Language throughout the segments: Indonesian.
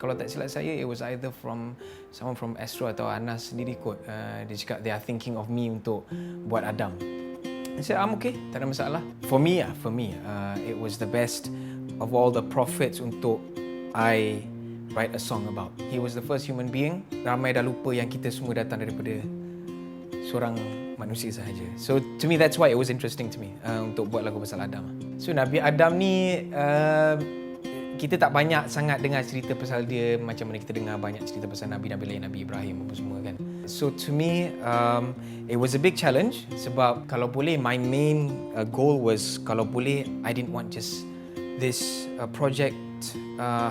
Kalau tak silap saya, it was either from someone from Astro atau Anas sendiri kot. Dia cakap they are thinking of me untuk buat Adam. I said, I'm okay, tak ada masalah. For me, it was the best of all the prophets untuk I write a song about. He was the first human being. Ramai dah lupa yang kita semua datang daripada seorang manusia sahaja. So to me, that's why it was interesting to me untuk buat lagu pasal Adam. So Nabi Adam ni, kita tak banyak sangat dengar cerita pasal dia macam mana kita dengar banyak cerita pasal Nabi-Nabi lain, Nabi Ibrahim apa semua kan. So to me, it was a big challenge sebab kalau boleh, my main goal was kalau boleh, I didn't want just this project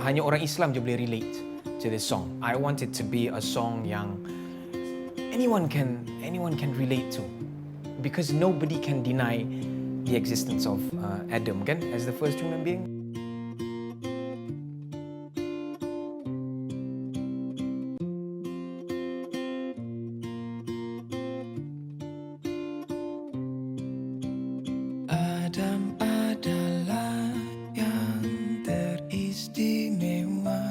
hanya orang Islam je boleh relate to this song. I want it to be a song yang anyone can relate to, because nobody can deny the existence of Adam kan as the first human being. Adam adalah yang teristimewa,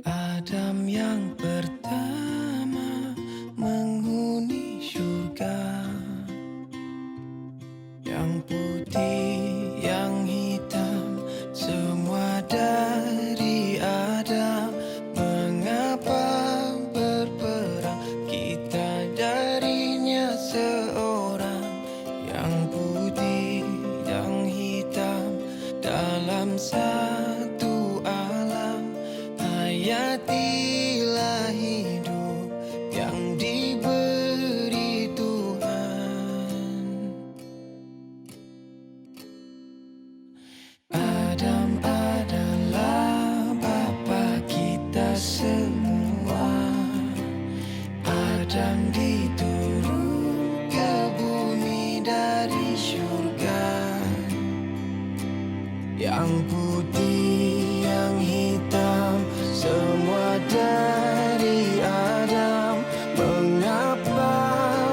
Adam yang pertama menghuni syurga, yang putih, yang hitam, semua dari Adam. Mengapa berperang, kita darinya seorang, yang putih, yang hitam, dalam satu alam. Hayatilah hidup yang diberi Tuhan. Adam adalah bapa kita semua. Adam diturun ke bumi dari syurga, yang putih, yang hitam, semua dari Adam. Mengapa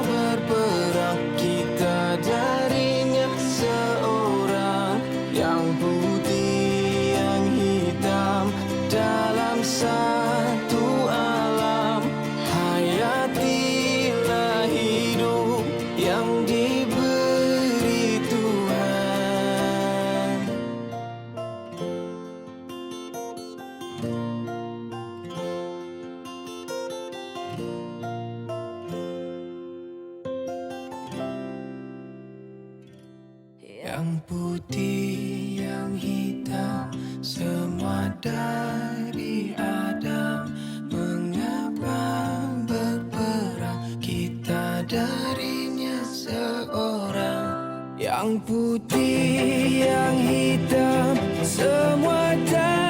berperang, kita darinya seorang, yang putih, yang hitam, dalam satu alam. Hayatilah hidup yang diberi Tuhan. Yang putih, yang hitam, semua dari Adam. Mengapa berperang, kita darinya seorang, yang putih, yang hitam, semua dari